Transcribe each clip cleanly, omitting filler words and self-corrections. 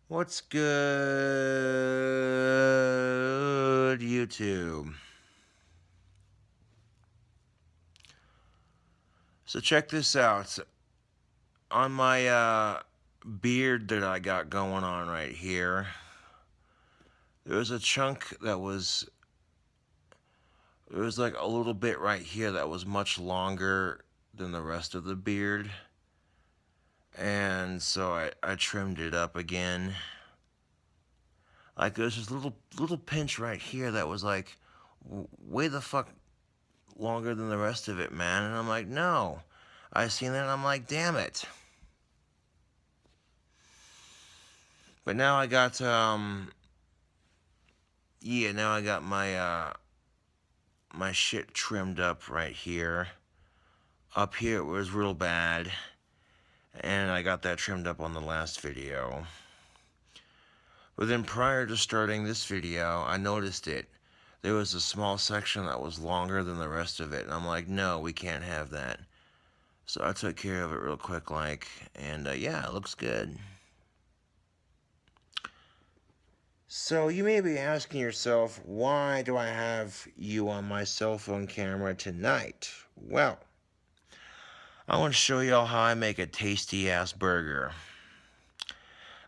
What's good, YouTube? So check this out. On my beard that I got going on right here, there was a chunk there was like a little bit right here that was much longer than the rest of the beard. And so I trimmed it up again. Like there's this little pinch right here that was like way the fuck longer than the rest of it, man. And I'm like, no. I seen that and I'm like, damn it. But now I got now I got my shit trimmed up right here. Up here it was real bad, and I got that trimmed up on the last video. But then prior to starting this video, I noticed it. There was a small section that was longer than the rest of it, and I'm like, no, we can't have that. So I took care of it real quick, and yeah, it looks good. So you may be asking yourself, why do I have you on my cell phone camera tonight? Well, I want to show y'all how I make a tasty ass burger.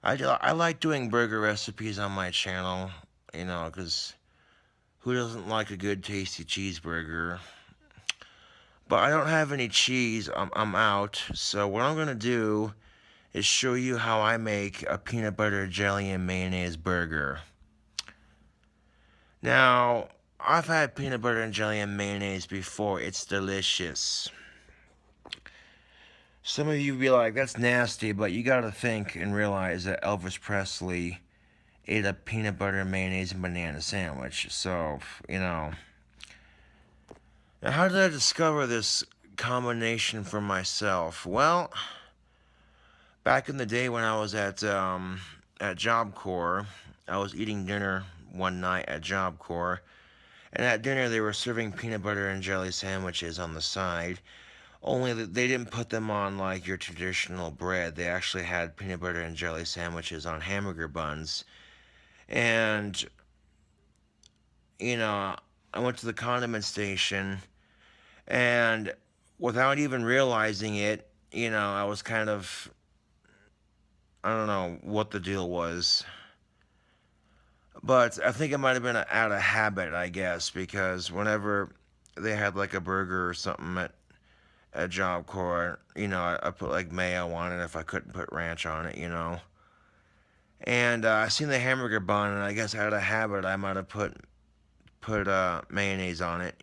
I like doing burger recipes on my channel, because who doesn't like a good tasty cheeseburger? But I don't have any cheese, I'm out, so what I'm going to do is show you how I make a peanut butter jelly and mayonnaise burger. Now, I've had peanut butter and jelly and mayonnaise before. It's delicious. Some of you be like, that's nasty, but you gotta think and realize that Elvis Presley ate a peanut butter, mayonnaise, and banana sandwich. So, Now, how did I discover this combination for myself? Well, back in the day when I was at Job Corps, I was eating dinner one night at Job Corps. And at dinner, they were serving peanut butter and jelly sandwiches on the side. Only that they didn't put them on like your traditional bread. They actually had peanut butter and jelly sandwiches on hamburger buns. And, you know, I went to the condiment station, and without even realizing it, I was kind of, I don't know what the deal was. But I think it might have been out of habit, I guess, because whenever they had like a burger or something at Job Corps, I put like mayo on it if I couldn't put ranch on it. And I seen the hamburger bun, and I guess out of habit, I might have put mayonnaise on it.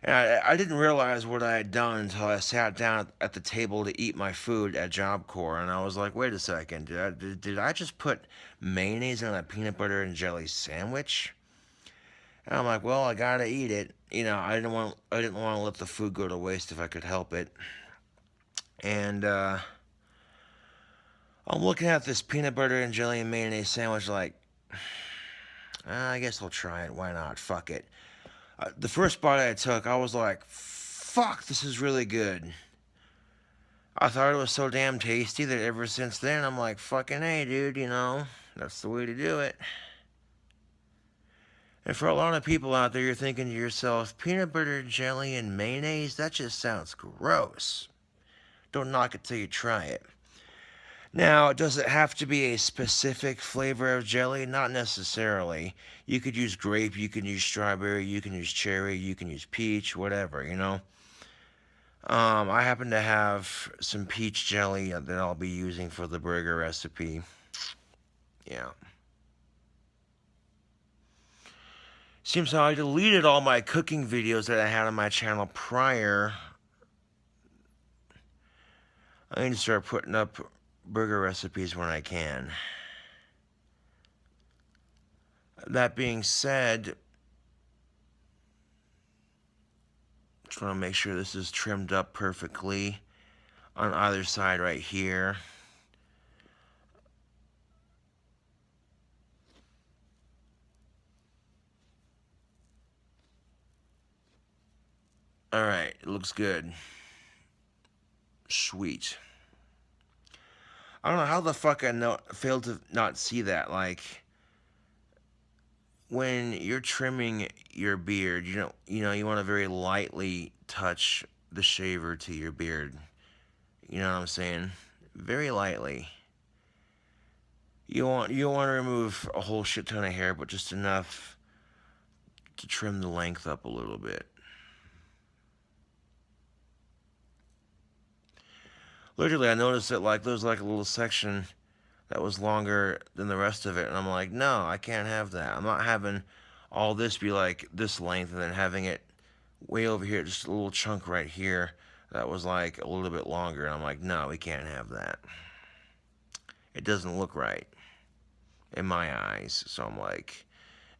And I didn't realize what I had done until I sat down at the table to eat my food at Job Corps, and I was like, wait a second, did I just put mayonnaise on a peanut butter and jelly sandwich? And I'm like, well, I gotta eat it. I didn't want to let the food go to waste if I could help it. And I'm looking at this peanut butter and jelly and mayonnaise sandwich like, I guess I'll try it. Why not? Fuck it. The first bite I took, I was like, fuck, this is really good. I thought it was so damn tasty that ever since then, I'm like, fucking hey, dude, that's the way to do it. And for a lot of people out there, you're thinking to yourself, peanut butter, jelly, and mayonnaise? That just sounds gross. Don't knock it till you try it. Now, does it have to be a specific flavor of jelly? Not necessarily. You could use grape, you can use strawberry, you can use cherry, you can use peach, whatever. I happen to have some peach jelly that I'll be using for the burger recipe. Yeah. Seems how I deleted all my cooking videos that I had on my channel prior. I need to start putting up burger recipes when I can. That being said, just want to make sure this is trimmed up perfectly on either side right here. Alright, it looks good. Sweet. I don't know how the fuck I failed to not see that. Like when you're trimming your beard, you want to very lightly touch the shaver to your beard. You know what I'm saying? Very lightly. You don't want to remove a whole shit ton of hair, but just enough to trim the length up a little bit. Literally, I noticed that like there was like a little section that was longer than the rest of it, and I'm like, no, I can't have that. I'm not having all this be like this length and then having it way over here, just a little chunk right here that was like a little bit longer. And I'm like, no, we can't have that. It doesn't look right in my eyes. So I'm like,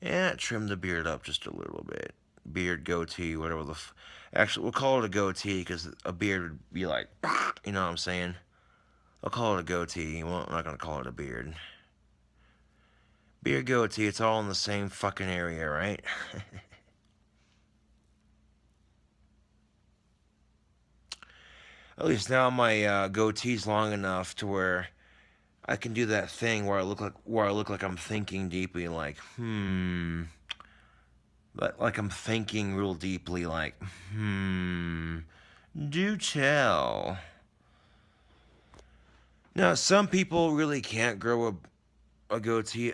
yeah, trim the beard up just a little bit. Beard, goatee, whatever actually, we'll call it a goatee because a beard would be like, you know what I'm saying? I'll call it a goatee. Well, I'm not gonna call it a beard. Beard, goatee, it's all in the same fucking area, right? At least now my goatee's long enough to where I can do that thing where I look like I'm thinking deeply, like like I'm thinking real deeply, like do tell. Now, some people really can't grow a goatee.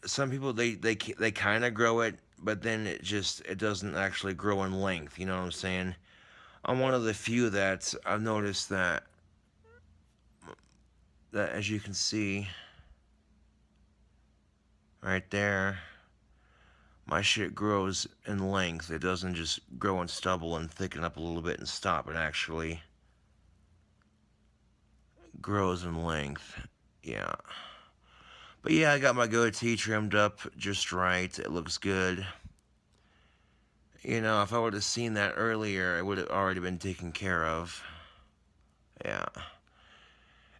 Some people they kind of grow it, but then it doesn't actually grow in length. You know what I'm saying? I'm one of the few that I've noticed that as you can see right there, my shit grows in length. It doesn't just grow in stubble and thicken up a little bit and stop. It actually grows in length. Yeah. But yeah, I got my goatee trimmed up just right. It looks good. You know, if I would have seen that earlier, it would have already been taken care of. Yeah.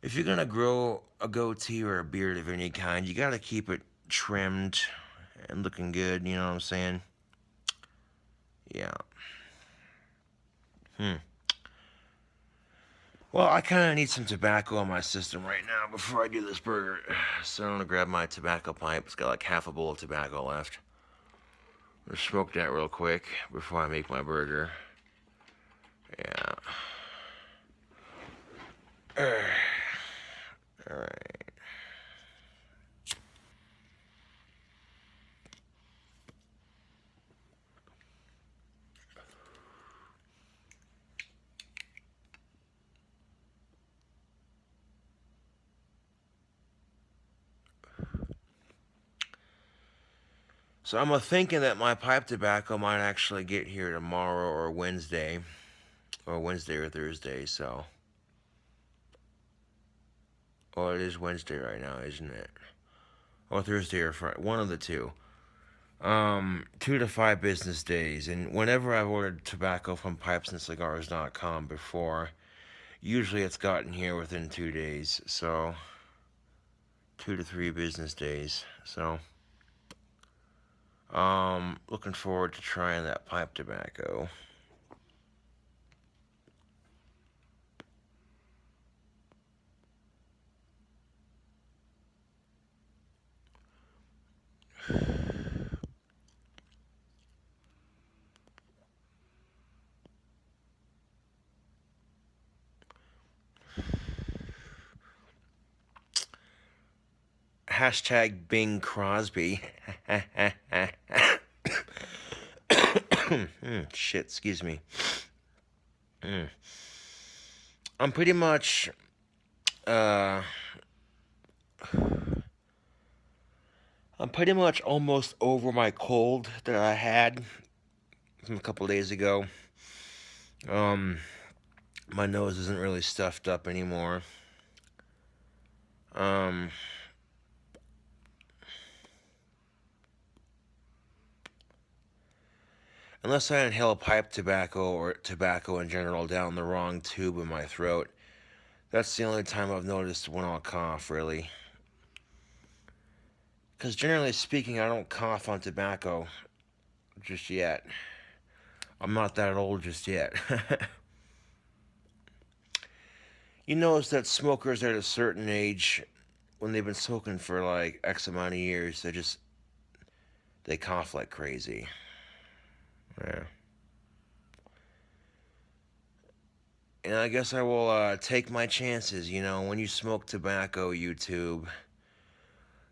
If you're gonna grow a goatee or a beard of any kind, you gotta keep it trimmed and looking good, you know what I'm saying? Yeah. Hmm. Well, I kind of need some tobacco in my system right now before I do this burger. So I'm gonna grab my tobacco pipe. It's got like half a bowl of tobacco left. I'm gonna smoke that real quick before I make my burger. Yeah. Alright. So I'm thinking that my pipe tobacco might actually get here tomorrow or Wednesday or Thursday. So, oh, it is Wednesday right now, isn't it? Or Thursday or Friday, one of the two. 2 to 5 business days. And whenever I've ordered tobacco from pipesandcigars.com before, usually it's gotten here within 2 days. So, 2 to 3 business days. So, looking forward to trying that pipe tobacco. Hashtag Bing Crosby. Shit, excuse me. Mm. I'm pretty much, uh, I'm pretty much almost over my cold that I had from a couple days ago. Um, my nose isn't really stuffed up anymore. Um, unless I inhale pipe tobacco or tobacco in general down the wrong tube in my throat, that's the only time I've noticed when I'll cough, really. Because generally speaking, I don't cough on tobacco just yet. I'm not that old just yet. You notice that smokers at a certain age, when they've been smoking for like X amount of years, they cough like crazy. Yeah. And I guess I will take my chances. When you smoke tobacco, YouTube,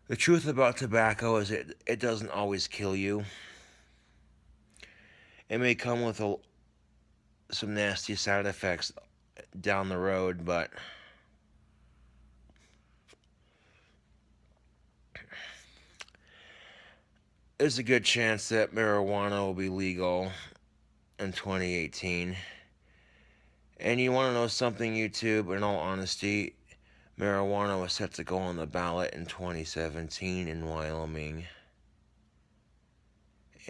the truth about tobacco is it doesn't always kill you. It may come with some nasty side effects down the road, but there's a good chance that marijuana will be legal in 2018. And you want to know something, YouTube? In all honesty, marijuana was set to go on the ballot in 2017 in Wyoming,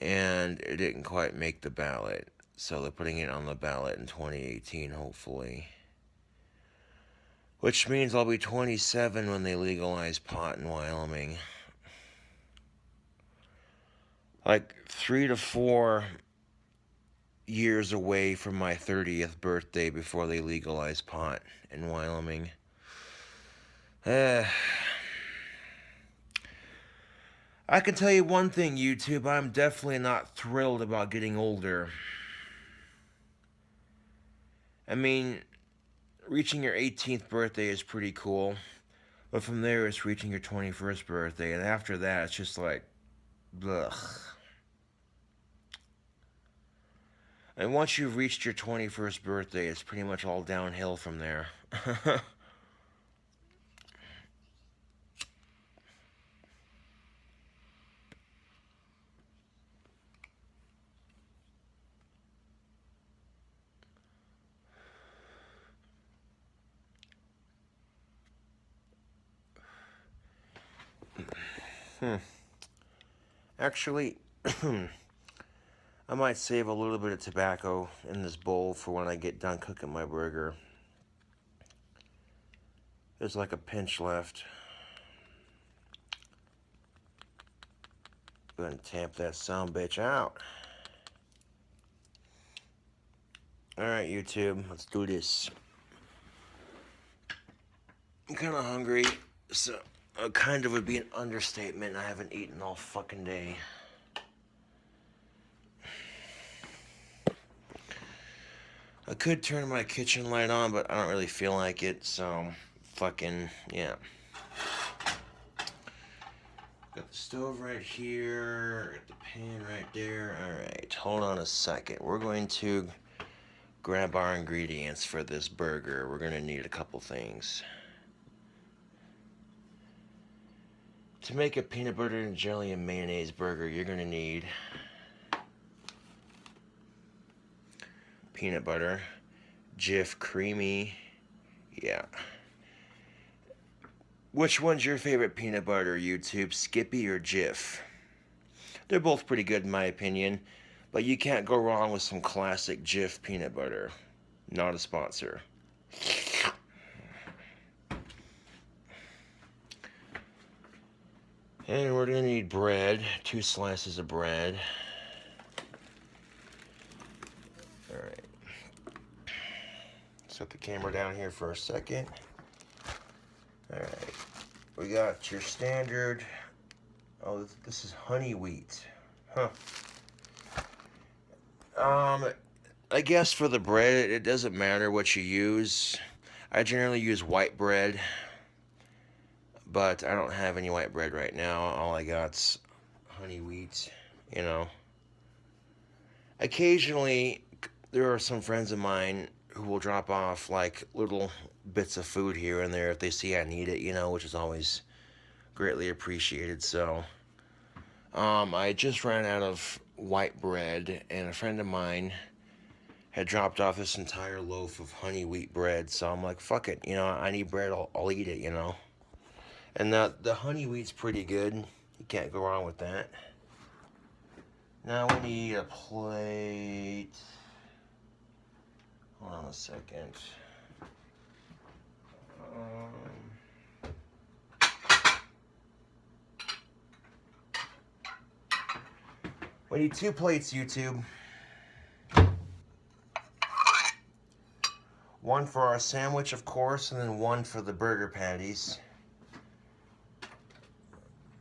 and it didn't quite make the ballot. So they're putting it on the ballot in 2018, hopefully. Which means I'll be 27 when they legalize pot in Wyoming. Like 3 to 4 years away from my 30th birthday before they legalize pot in Wyoming. I can tell you one thing, YouTube. I'm definitely not thrilled about getting older. I mean, reaching your 18th birthday is pretty cool. But from there, it's reaching your 21st birthday. And after that, it's just like, ugh. And once you've reached your 21st birthday, it's pretty much all downhill from there. Actually, I might save a little bit of tobacco in this bowl for when I get done cooking my burger. There's like a pinch left. Go ahead and tamp that son bitch out. Alright, YouTube, let's do this. I'm kind of hungry, so kind of would be an understatement. I haven't eaten all fucking day. I could turn my kitchen light on, but I don't really feel like it, so fucking, yeah. Got the stove right here, got the pan right there. Alright, hold on a second. We're going to grab our ingredients for this burger. We're going to need a couple things. To make a peanut butter and jelly and mayonnaise burger, you're going to need peanut butter, Jif Creamy, yeah. Which one's your favorite peanut butter, YouTube? Skippy or Jif? They're both pretty good in my opinion, but you can't go wrong with some classic Jif peanut butter. Not a sponsor. And we're gonna need bread, 2 slices of bread. Alright. Set the camera down here for a second. Alright. We got your standard. Oh, this is honey wheat. Huh. I guess for the bread, it doesn't matter what you use. I generally use white bread, but I don't have any white bread right now. All I got's honey wheat, you know. Occasionally, there are some friends of mine who will drop off like little bits of food here and there if they see I need it, you know, which is always greatly appreciated. So, I just ran out of white bread, and a friend of mine had dropped off this entire loaf of honey wheat bread. So I'm like, fuck it, you know, I need bread, I'll eat it, you know. And the honey wheat's pretty good. You can't go wrong with that. Now we need a plate. Hold on a second. We need 2 plates, YouTube. One for our sandwich, of course, and then one for the burger patties.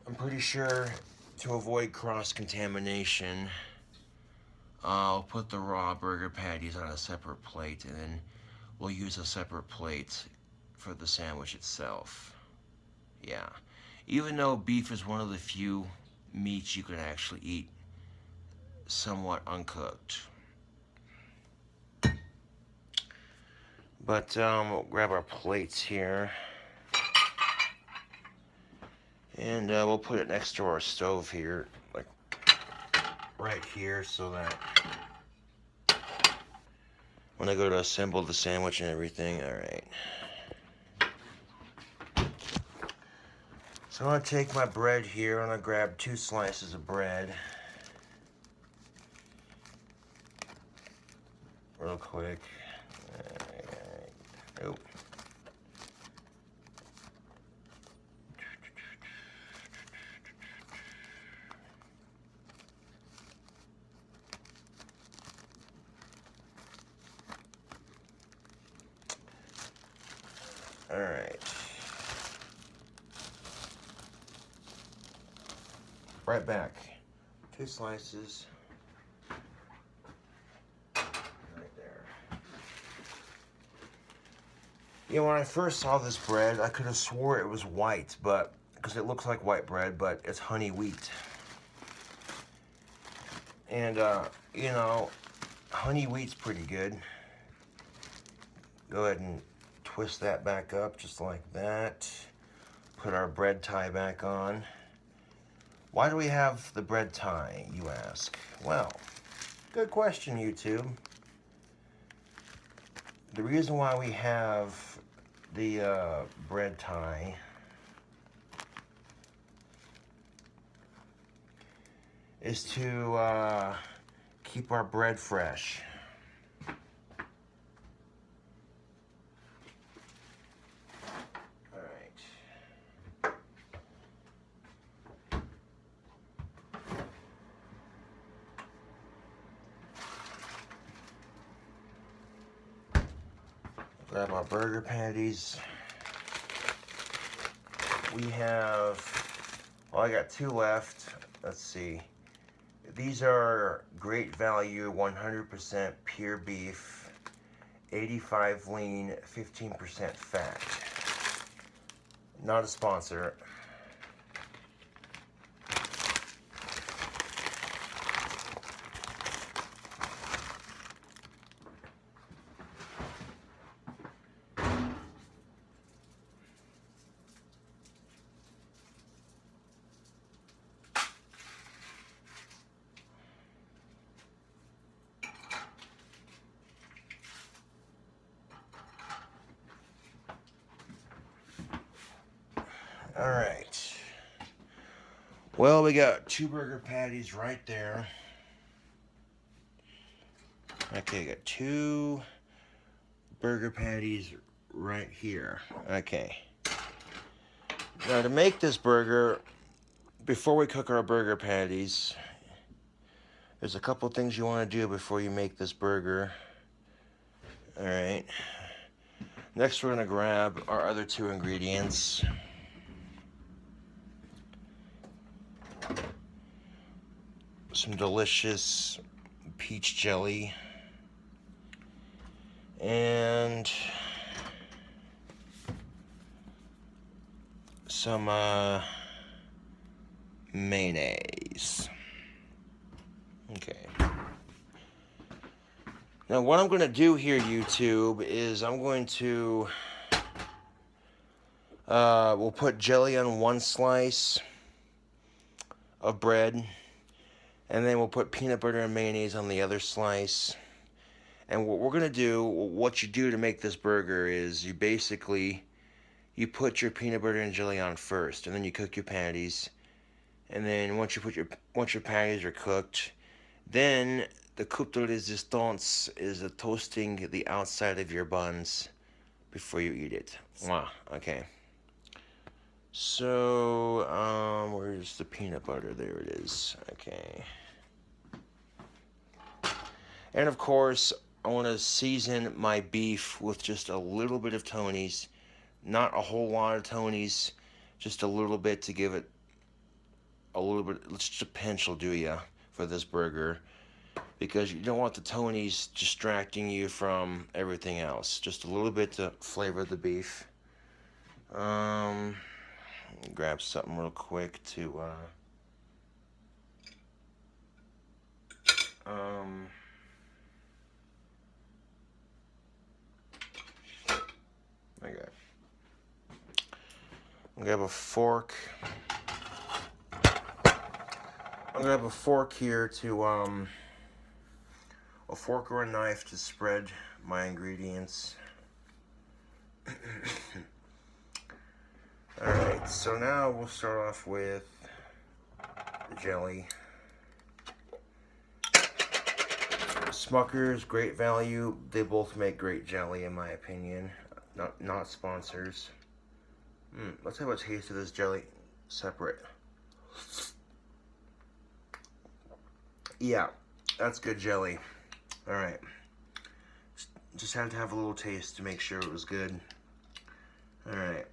I'm pretty sure to avoid cross-contamination, I'll put the raw burger patties on a separate plate, and then we'll use a separate plate for the sandwich itself. Yeah. Even though beef is one of the few meats you can actually eat somewhat uncooked. But we'll grab our plates here. And we'll put it next to our stove here, like right here, so that when I go to assemble the sandwich and everything, alright. So I'm going to take my bread here, I'm going to grab 2 slices of bread. Real quick. Oh. Alright. Right back. 2 slices. Right there. You know, when I first saw this bread, I could have swore it was white, but because it looks like white bread, but it's honey wheat. And, you know, honey wheat's pretty good. Go ahead and twist that back up just like that. Put our bread tie back on. Why do we have the bread tie, you ask? Well, good question, YouTube. The reason why we have the bread tie is to keep our bread fresh. Alright. Grab our burger patties. We have, well, I got 2 left. Let's see. These are great value, 100% pure beef, 85 lean, 15% fat. Not a sponsor. All right. Well, we got 2 burger patties right there. Okay, got 2 burger patties right here. Okay. Now to make this burger, before we cook our burger patties, there's a couple things you want to do before you make this burger. All right. Next, we're going to grab our other 2 ingredients. Some delicious peach jelly. And some mayonnaise. Okay. Now what I'm going to do here, YouTube, is I'm going to we'll put jelly on 1 slice of bread, and then we'll put peanut butter and mayonnaise on the other slice. And what we're going to do, what you do to make this burger is you basically, you put your peanut butter and jelly on first, and then you cook your patties. And then once your patties are cooked, then the coupe de resistance is toasting the outside of your buns before you eat it. Wow, okay. So, where's the peanut butter? There it is. Okay. And of course, I want to season my beef with just a little bit of Tony's, not a whole lot of Tony's, just a little bit to give it a little bit. Just a pinch will do ya for this burger, because you don't want the Tony's distracting you from everything else. Just a little bit to flavor the beef. Um, Grab something real quick to um. Okay. I'll grab a fork. I'm gonna have a fork here to a fork or a knife to spread my ingredients. Alright, so now we'll start off with the jelly. Smucker's, great value. They both make great jelly in my opinion. Not sponsors. Let's have a taste of this jelly separate. Yeah, that's good jelly. Alright. Just had to have a little taste to make sure it was good. Alright.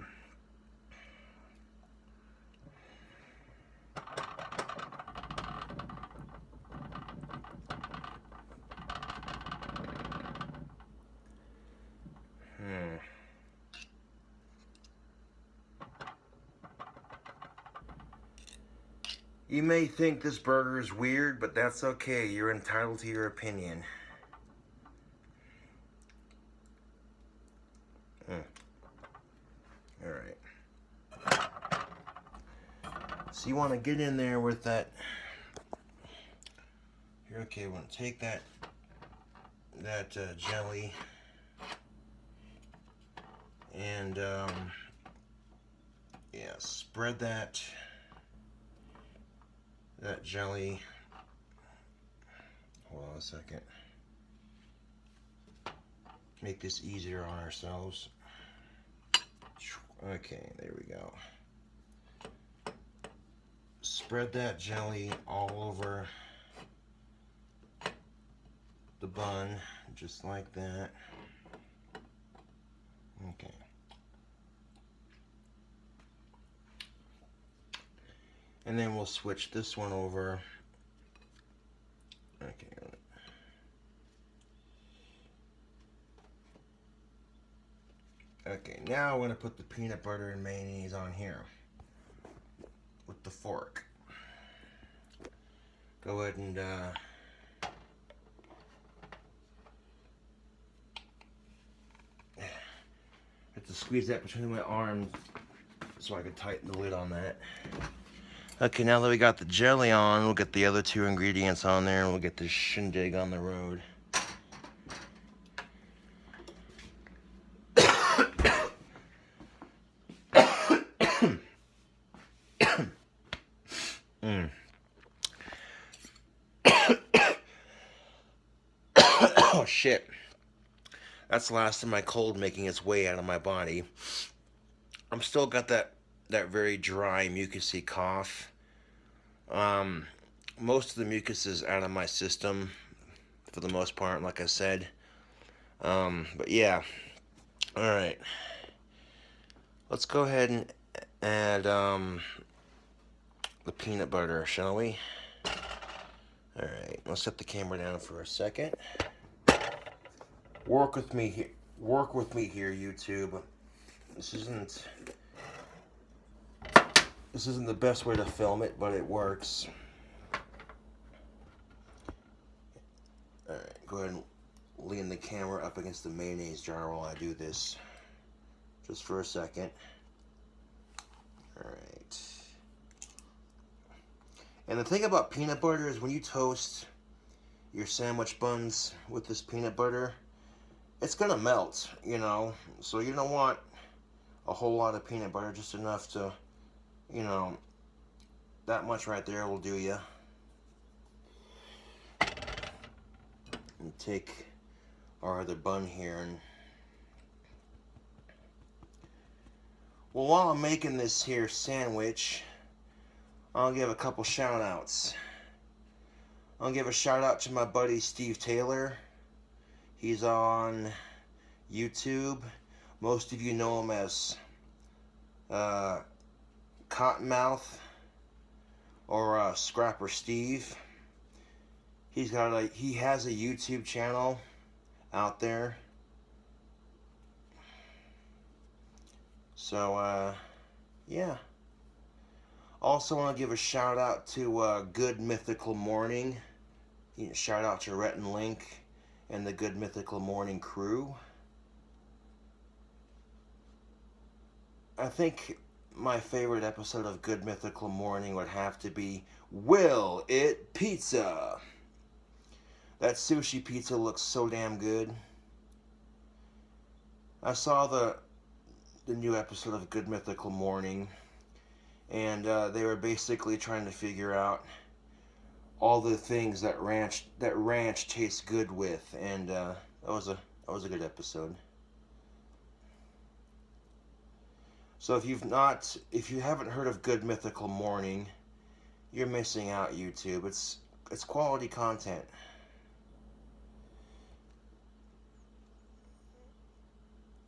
You may think this burger is weird, but that's okay. You're entitled to your opinion. Alright. So you want to get in there with that. You're okay. We're going to take that jelly and yeah, spread that jelly. Hold on a second. Make this easier on ourselves. Okay, there we go. Spread that jelly all over the bun, just like that. Okay. And then we'll switch this one over. Okay. Okay, now I'm going to put the peanut butter and mayonnaise on here with the fork. Go ahead and have to squeeze that between my arms so I can tighten the lid on that. Okay, now that we got the jelly on, we'll get the other two ingredients on there and we'll get this shindig on the road. Oh shit. That's the last of my cold making its way out of my body. I'm still got that very dry, mucusy cough. Most of the mucus is out of my system for the most part, like I said. But yeah. Alright. Let's go ahead and add the peanut butter, shall we? Alright, let's set the camera down for a second. Work with me here, YouTube. This isn't the best way to film it, but it works. Alright, go ahead and lean the camera up against the mayonnaise jar while I do this. Just for a second. Alright. And the thing about peanut butter is when you toast your sandwich buns with this peanut butter, it's gonna melt, you know. So you don't want a whole lot of peanut butter, just enough to, you know, that much right there will do ya. And take our other bun here and well, while I'm making this here sandwich, I'll give a couple shout outs. I'll give a shout out to my buddy Steve Taylor. He's on YouTube. Most of you know him as uh, Cottonmouth or Scrapper Steve. He has a YouTube channel out there. So yeah. Also want to give a shout out to Good Mythical Morning. Shout out to Rhett and Link and the Good Mythical Morning crew. I think my favorite episode of Good Mythical Morning would have to be Will It Pizza. That sushi pizza looks so damn good. I saw the new episode of Good Mythical Morning, and they were basically trying to figure out all the things that ranch tastes good with, and that was a good episode. So if you haven't heard of Good Mythical Morning, you're missing out, YouTube. It's quality content.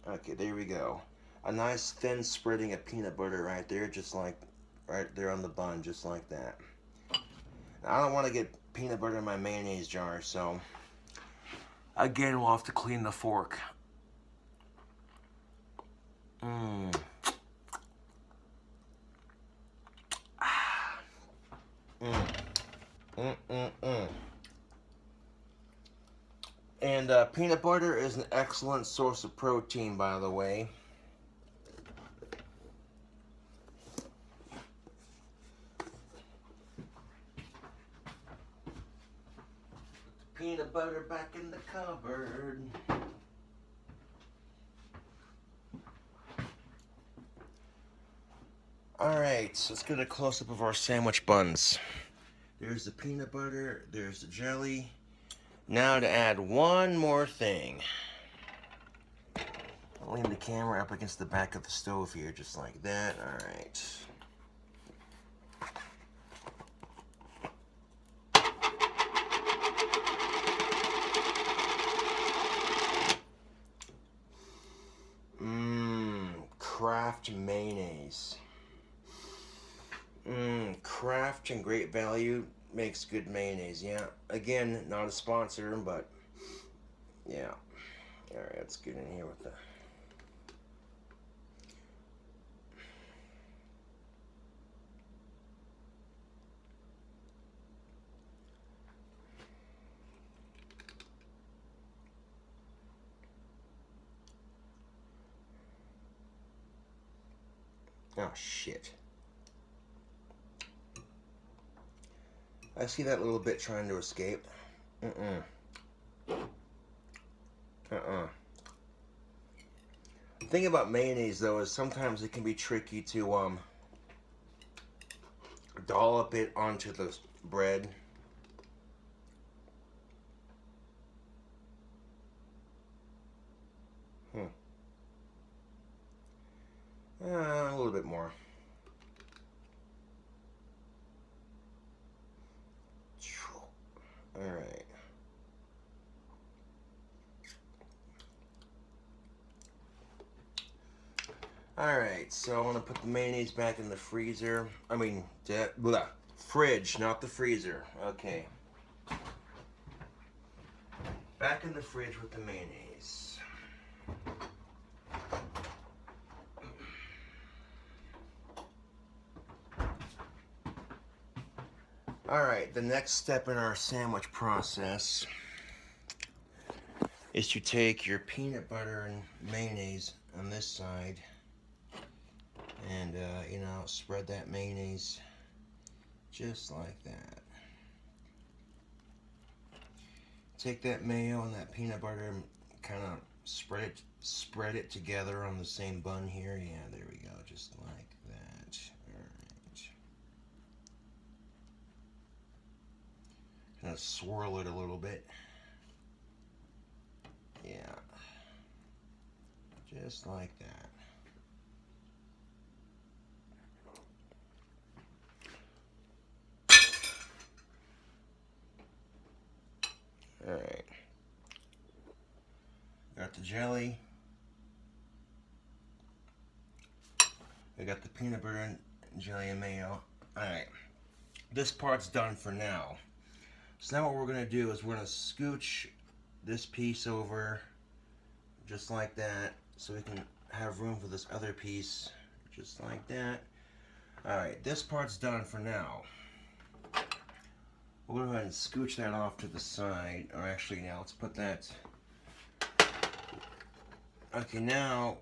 Okay, there we go. A nice thin spreading of peanut butter right there, just like right there on the bun, just like that. Now, I don't want to get peanut butter in my mayonnaise jar, so again, we'll have to clean the fork. Mmm. Mmm. Mmm. And peanut butter is an excellent source of protein, by the way. Peanut butter back in the cupboard. Alright, so let's get a close-up of our sandwich buns. There's the peanut butter, there's the jelly. Now to add one more thing. I'll lean the camera up against the back of the stove here, just like that. Alright. Kraft mayonnaise. Kraft and Great Value makes good mayonnaise, yeah. Again, not a sponsor, but yeah. Alright, let's get in here with the... Oh, shit. I see that little bit trying to escape. The thing about mayonnaise, though, is sometimes it can be tricky to dollop it onto the bread. A little bit more. Alright. Alright, so I want to put the mayonnaise back in the freezer. I mean, fridge, not the freezer. Okay. Back in the fridge with the mayonnaise. Alright, the next step in our sandwich process is to take your peanut butter and mayonnaise on this side and, spread that mayonnaise just like that. Take that mayo and that peanut butter and kind of spread it together on the same bun here. Yeah, there we go, just like that. Alright. Kind of swirl it a little bit. Yeah. Just like that. Alright. got the jelly. I got the peanut butter and jelly and mayo. Alright, this part's done for now. So now what we're going to do is we're going to scooch this piece over just like that so we can have room for this other piece just like that. Alright, this part's done for now. We'll go ahead and scooch that off to the side. Or actually, now let's put that. Okay, now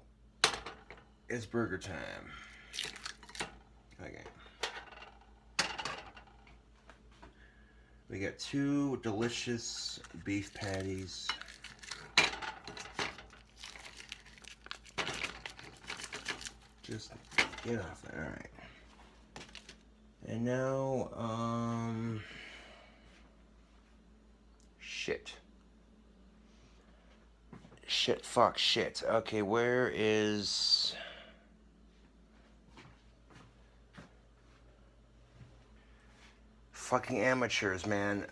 it's burger time. Okay. We got 2 delicious beef patties. Just get off there. Alright. And now, shit. Shit, fuck, shit. Okay, where is... Fucking amateurs, man.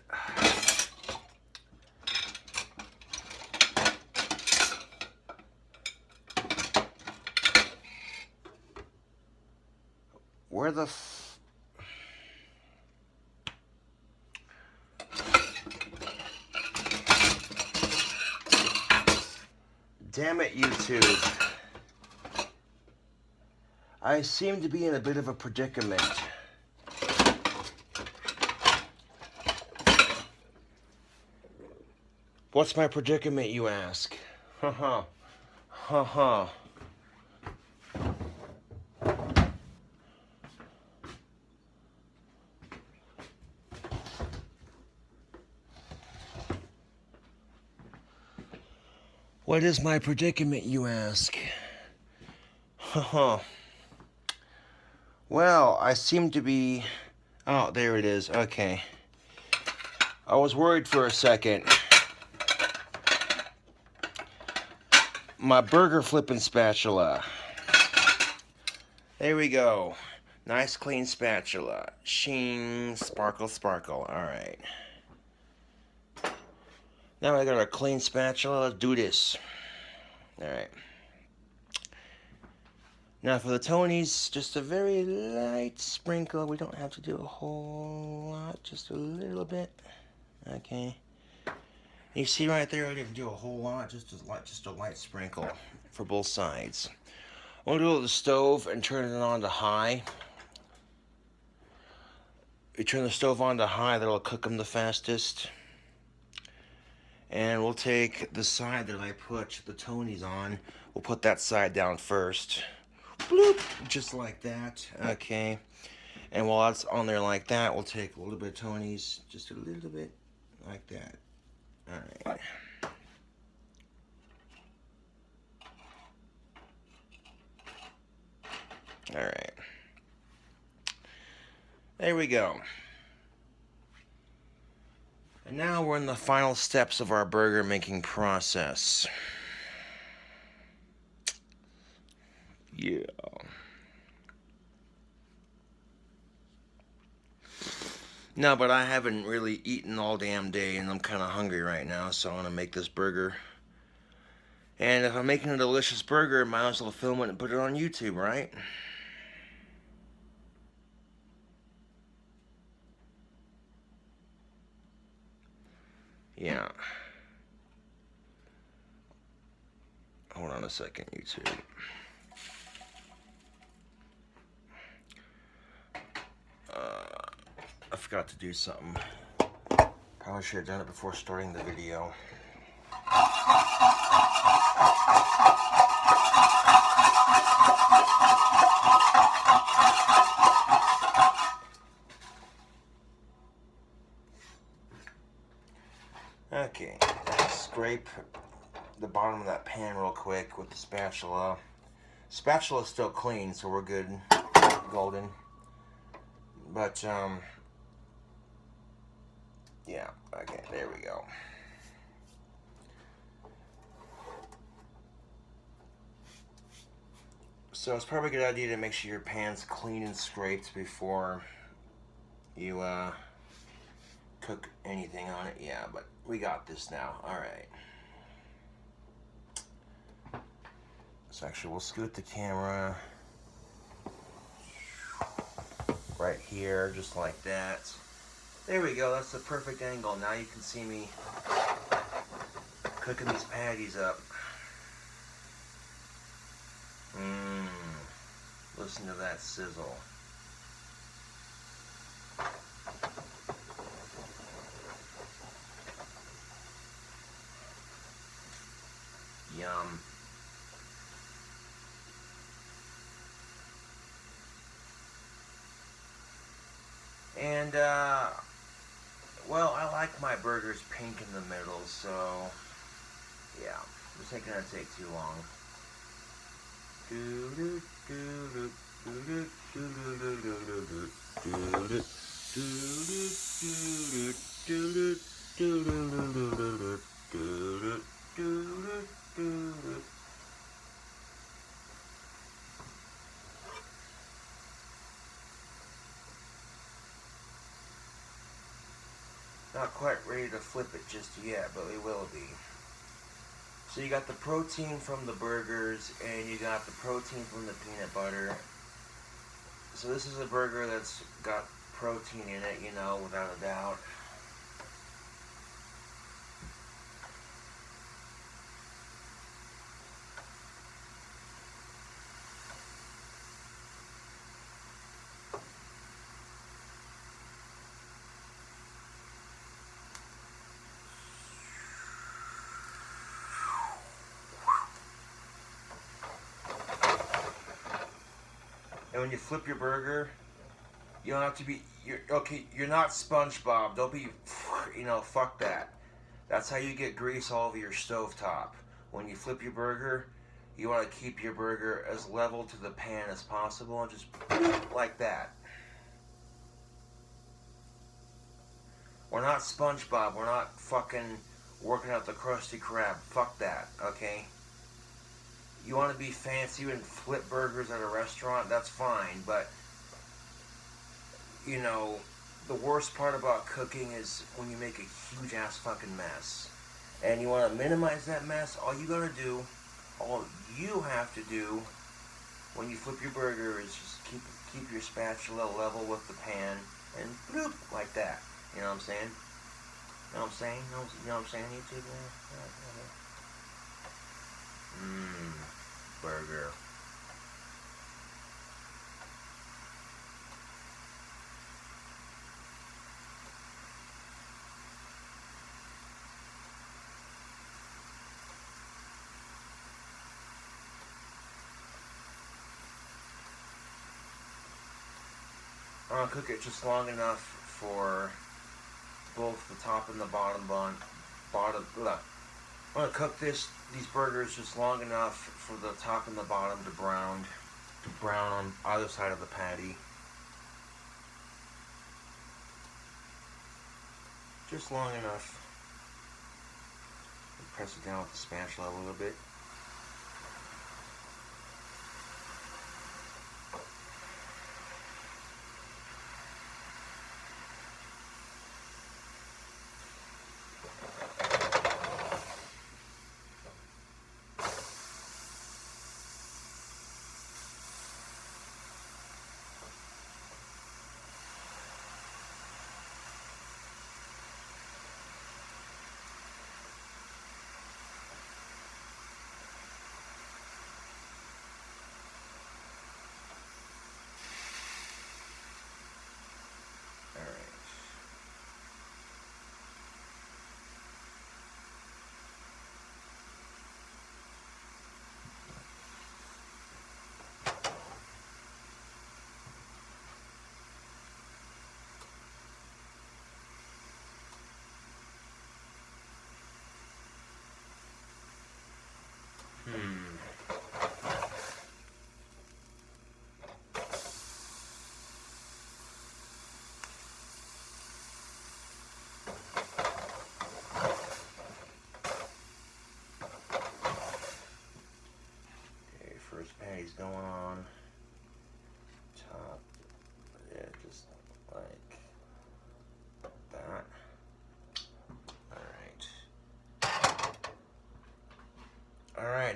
Where the Damn it, YouTube. I seem to be in a bit of a predicament. What's my predicament, you ask? Haha. Haha. What is my predicament, you ask? Haha. Well, I seem to be... Oh, there it is. Okay. I was worried for a second. My burger flipping spatula. There we go. Nice clean spatula. Shing, sparkle, sparkle. Alright. Now I got a clean spatula. Let's do this. Alright. Now for the Tonys, just a very light sprinkle. We don't have to do a whole lot. Just a little bit. Okay. You see right there, I didn't do a whole lot. Just a light sprinkle for both sides. We'll do it with the stove and turn it on to high. We turn the stove on to high, that'll cook them the fastest. And we'll take the side that I put the Tonys on. We'll put that side down first. Bloop, just like that. Okay. And while that's on there like that, we'll take a little bit of Tonys, just a little bit like that. Alright. Alright. There we go. And now we're in the final steps of our burger making process. Yeah. No, but I haven't really eaten all damn day, and I'm kind of hungry right now, so I'm going to make this burger. And if I'm making a delicious burger, I might as well film it and put it on YouTube, right? Yeah. Hold on a second, YouTube. I forgot to do something. Probably should have done it before starting the video. Okay, scrape the bottom of that pan real quick with the spatula. Spatula's still clean, so we're good. Golden. But, yeah, okay, there we go. So it's probably a good idea to make sure your pan's clean and scraped before you, cook anything on it. Yeah, but we got this now. Alright. So actually, we'll scoot the camera right here, just like that. There we go. That's the perfect angle. Now you can see me cooking these patties up. Mmm. Listen to that sizzle. Yum. And, well, I like my burgers pink in the middle, so, yeah. This ain't gonna take too long. Not quite ready to flip it just yet, but we will be. So you got the protein from the burgers, and you got the protein from the peanut butter. So this is a burger that's got protein in it, you know, without a doubt. And when you flip your burger, you don't have to be. You're okay. You're not SpongeBob. Don't be. You know, fuck that. That's how you get grease all over your stovetop. When you flip your burger, you want to keep your burger as level to the pan as possible, and just like that. We're not SpongeBob. We're not fucking working out the Krusty Krab. Fuck that. Okay. You want to be fancy and flip burgers at a restaurant? That's fine, but you know, the worst part about cooking is when you make a huge ass fucking mess. And you want to minimize that mess. All you have to do when you flip your burger is just keep your spatula level with the pan and bloop like that. You know what I'm saying? You know what I'm saying? You know what I'm saying, YouTube? Mmm, burger. I'm gonna cook it just long enough for both the top and the bottom. Look, I'm gonna cook these burgers just long enough for the top and the bottom to brown on either side of the patty. Just long enough. Press it down with the spatula a little bit.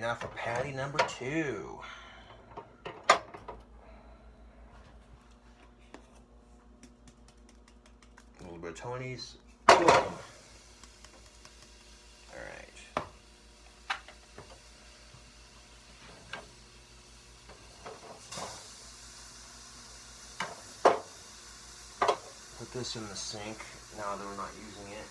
now for patty number 2. A little bit of Tony's. Boom. Alright. Put this in the sink now that we're not using it.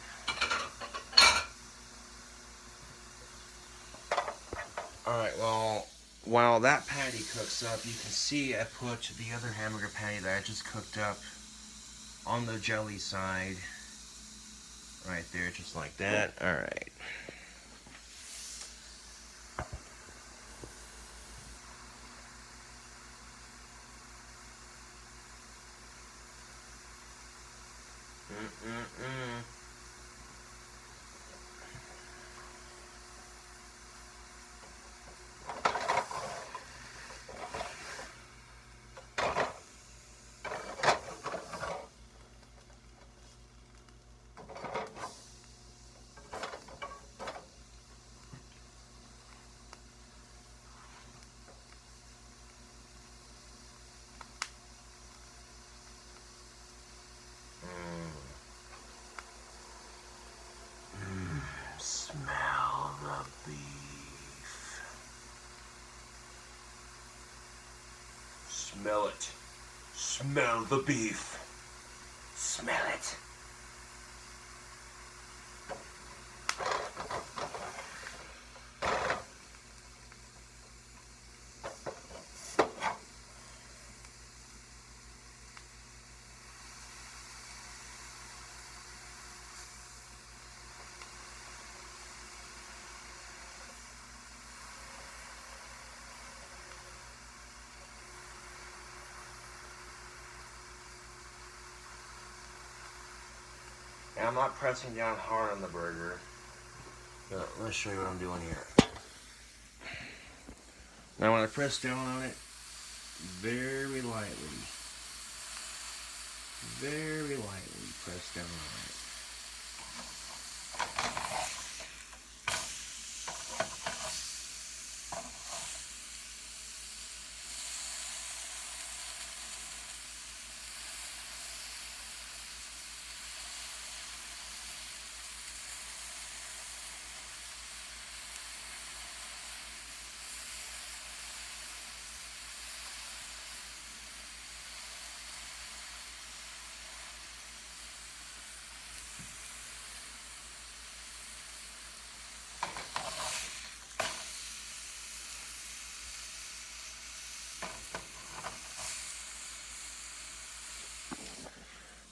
Alright, well, while that patty cooks up, you can see I put the other hamburger patty that I just cooked up on the jelly side. Right there, just like that. Alright. Smell the beef. Smell it. Smell the beef. Smell it. And I'm not pressing down hard on the burger. But let's show you what I'm doing here. Now when I press down on it, very lightly press down on it.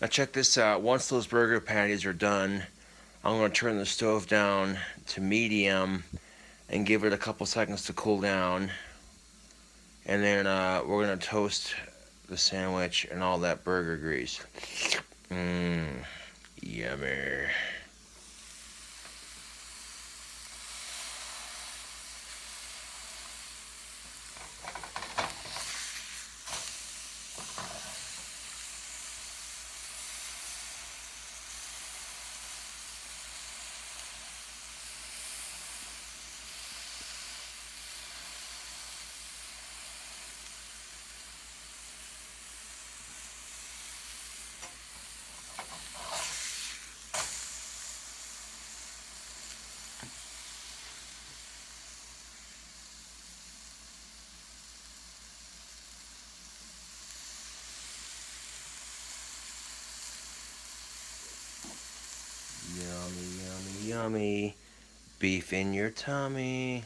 Now check this out. Once those burger patties are done, I'm going to turn the stove down to medium and give it a couple seconds to cool down. And then we're going to toast the sandwich and all that burger grease. Yummy. Yummy, yummy, yummy. Beef in your tummy.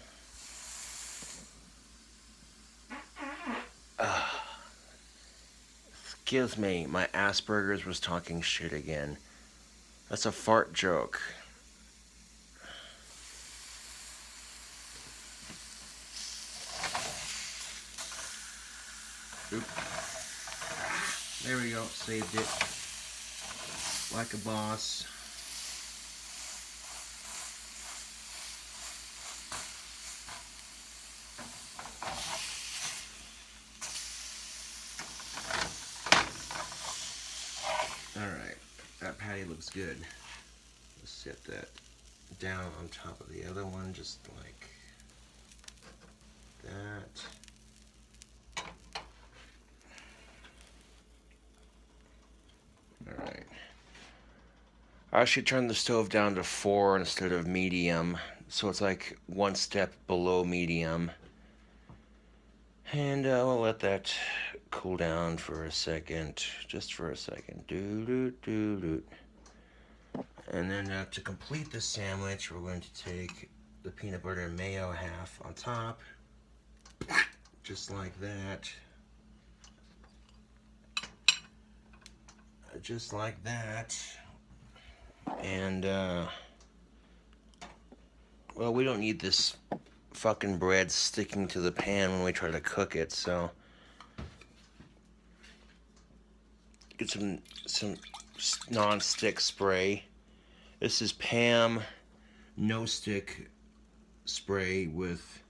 Excuse me, my Asperger's was talking shit again. That's a fart joke. Oop. There we go, saved it. Like a boss. Alright, that patty looks good. Let's set that down on top of the other one, just like that. Alright. I should turn the stove down to 4 instead of medium, so it's like one step below medium. And we'll let that cool down for a second, just for a second. And then to complete the sandwich, we're going to take the peanut butter and mayo half on top, just like that. Just like that. And, well, we don't need this fucking bread sticking to the pan when we try to cook it, so get some non-stick spray. This is Pam no stick spray with,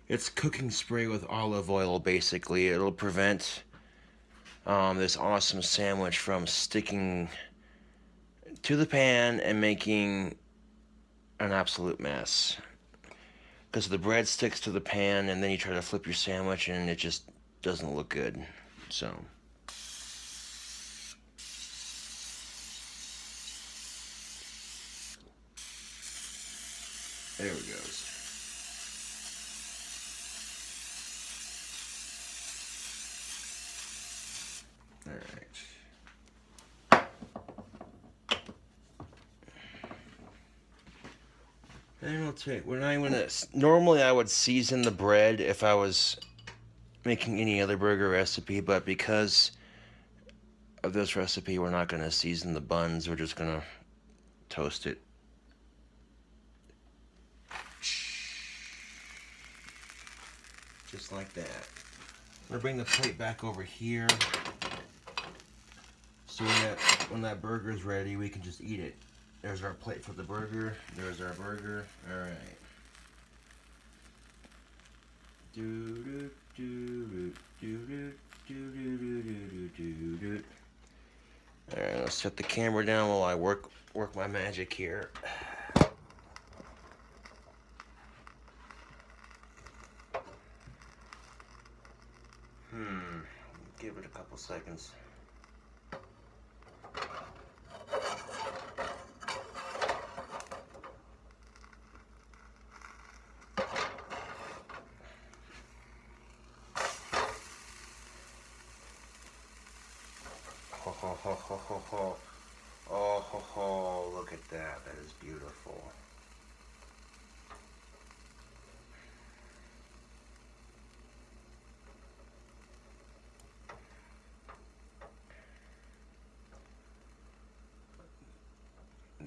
it's cooking spray with olive oil basically. It'll prevent this awesome sandwich from sticking to the pan and making an absolute mess. Because the bread sticks to the pan and then you try to flip your sandwich and it just doesn't look good. So there it goes. Alright. And we'll take, normally I would season the bread if I was making any other burger recipe, but because of this recipe, we're not going to season the buns. We're just going to toast it. Just like that. I'm going to bring the plate back over here. So when that burger's ready, we can just eat it. There's our plate for the burger. There's our burger. Alright. Alright, let's set the camera down while I work my magic here. Give it a couple seconds. Ho ho ho ho ho ho. Oh ho ho, look at that. That is beautiful.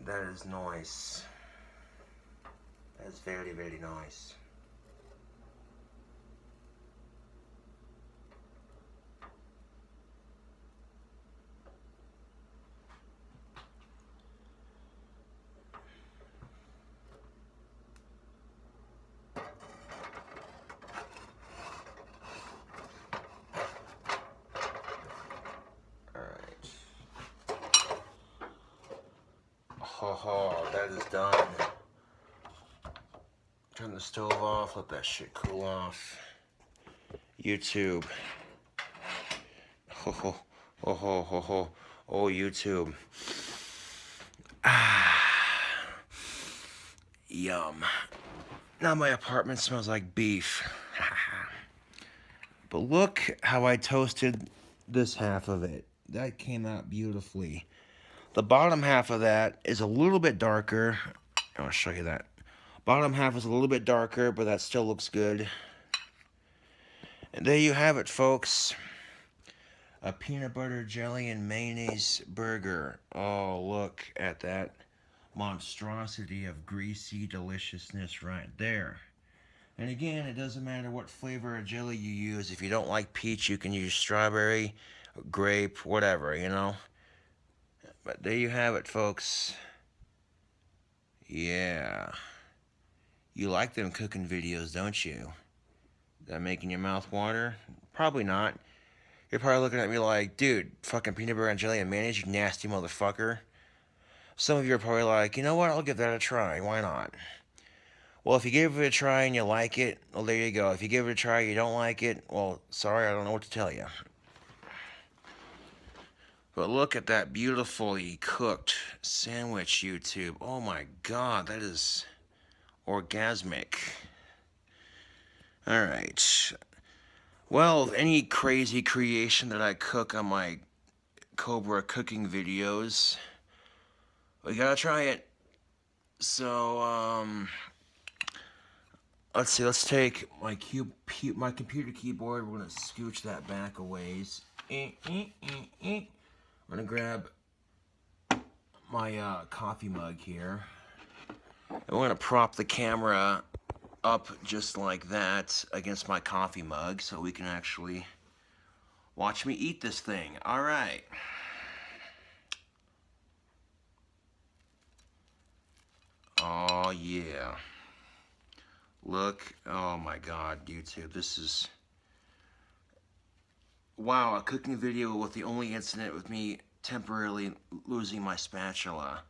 That is nice. That is very, very nice. Oh, that is done. Turn the stove off, let that shit cool off. YouTube. Oh, YouTube. Yum. Now my apartment smells like beef. But look how I toasted this half of it. That came out beautifully. The bottom half of that is a little bit darker. I'll show you that. Bottom half is a little bit darker, but that still looks good. And there you have it, folks. A peanut butter, jelly, and mayonnaise burger. Oh, look at that monstrosity of greasy deliciousness right there. And again, it doesn't matter what flavor of jelly you use. If you don't like peach, you can use strawberry, grape, whatever, you know. But there you have it, folks. Yeah. You like them cooking videos, don't you? Is that making your mouth water? Probably not. You're probably looking at me like, dude, fucking peanut butter and jelly and mayonnaise, you nasty motherfucker. Some of you are probably like, you know what, I'll give that a try. Why not? Well, if you give it a try and you like it, well, there you go. If you give it a try and you don't like it, well, sorry, I don't know what to tell you. But look at that beautifully cooked sandwich, YouTube. Oh my god, that is orgasmic. Alright. Well, any crazy creation that I cook on my Cobra cooking videos, we gotta try it. So, let's see. Let's take my my computer keyboard. We're gonna scooch that back a ways. I'm gonna grab my coffee mug here. And we're gonna prop the camera up just like that against my coffee mug so we can actually watch me eat this thing. All right. Oh yeah. Look. Oh my God, YouTube. This is wow. A cooking video with the only incident with me temporarily losing my spatula.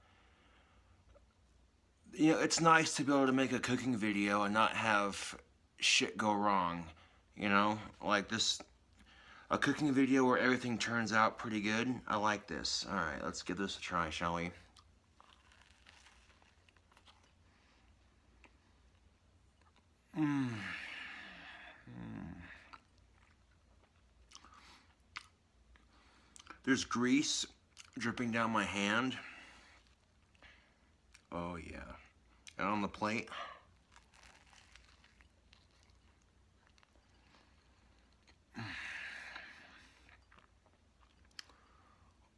You know, it's nice to be able to make a cooking video and not have shit go wrong. You know, like this, a cooking video where everything turns out pretty good. I like this. All right, let's give this a try, shall we? There's grease dripping down my hand. Oh yeah. And on the plate.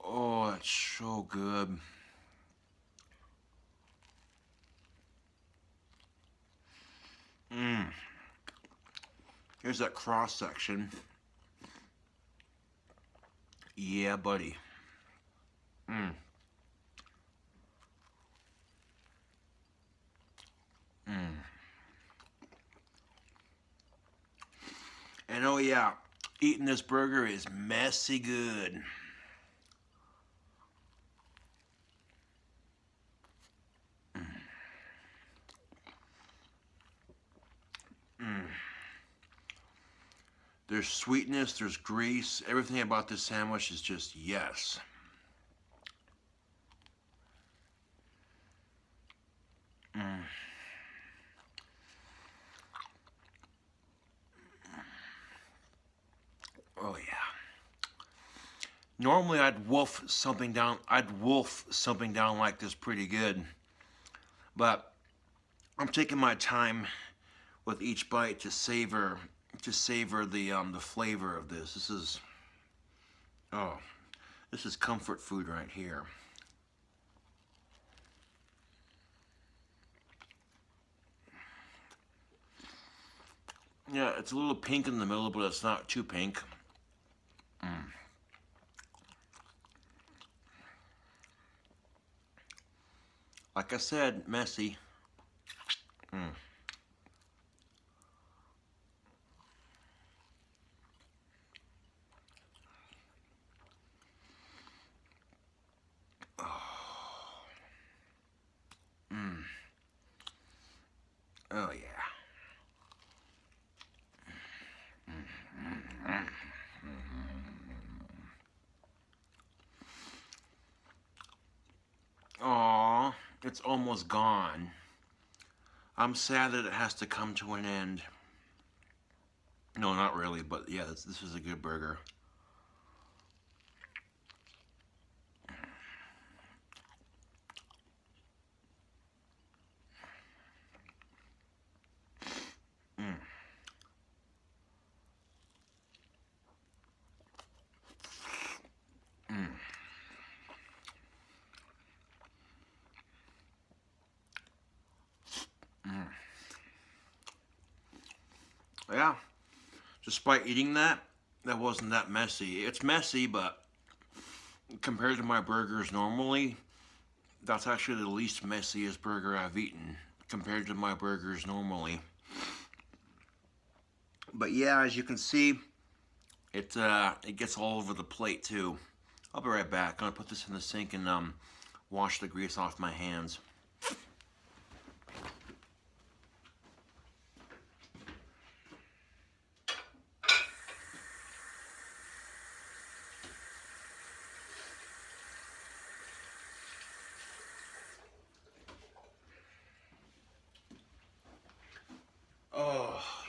Oh, that's so good. Mmm. Here's that cross section. Yeah, buddy. Mmm. Mmm. And oh yeah, eating this burger is messy good. Mmm. There's sweetness, there's grease. Everything about this sandwich is just yes. Mm. Oh yeah. Normally I'd wolf something down. I'd wolf something down like this pretty good, but I'm taking my time with each bite to savor the flavor of this. This is oh, this is comfort food right here. Yeah, it's a little pink in the middle, but it's not too pink. Mm. Like I said, messy. Mm. Oh. Mm. Oh yeah. Aw, it's almost gone. I'm sad that it has to come to an end. No, not really, but yeah, this is a good burger. Mm. Mm. Mm. Yeah, despite eating that, that wasn't that messy. It's messy, but compared to my burgers normally, that's actually the least messiest burger I've eaten compared to my burgers normally. But yeah, as you can see, it gets all over the plate too. I'll be right back. I'm gonna put this in the sink and wash the grease off my hands.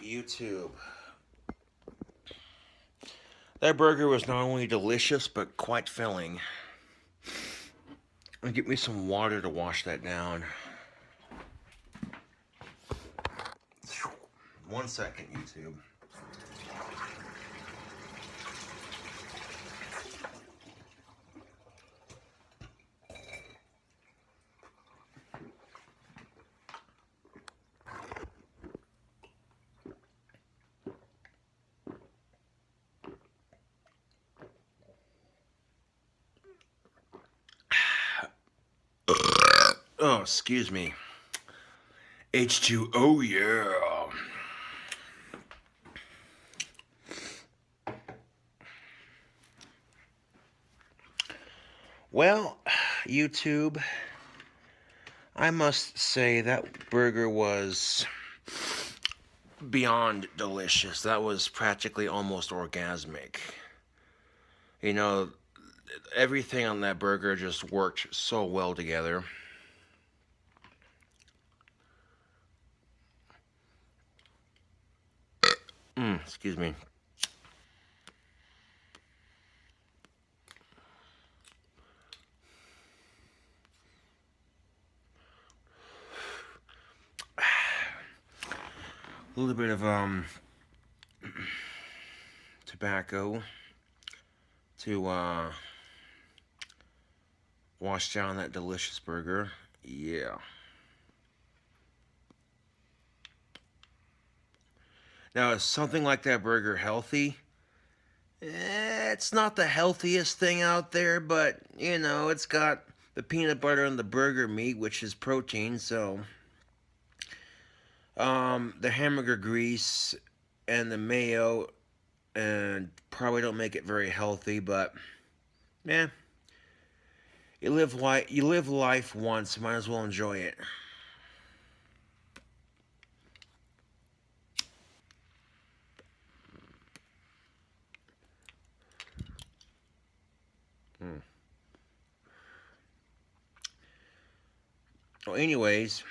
YouTube. That burger was not only delicious, but quite filling. And get me some water to wash that down. 1 second, YouTube. Oh, excuse me. H2O, yeah. Well, YouTube, I must say that burger was beyond delicious. That was practically almost orgasmic. You know, everything on that burger just worked so well together. Excuse me. A little bit of tobacco to wash down that delicious burger. Yeah. Now, is something like that burger healthy? It's not the healthiest thing out there, but it's got the peanut butter and the burger meat, which is protein. So, the hamburger grease and the mayo, and probably don't make it very healthy. But, yeah, you live life once, might as well enjoy it. Mm. Well, anyways,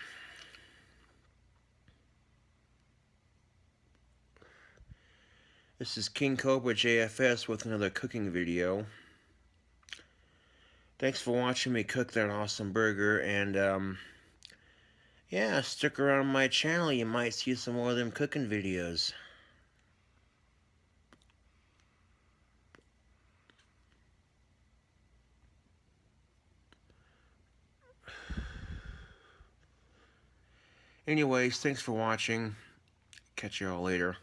this is King Cobra JFS with another cooking video. Thanks for watching me cook that awesome burger, and yeah, stick around my channel. You might see some more of them cooking videos. Anyways, thanks for watching. Catch you all later.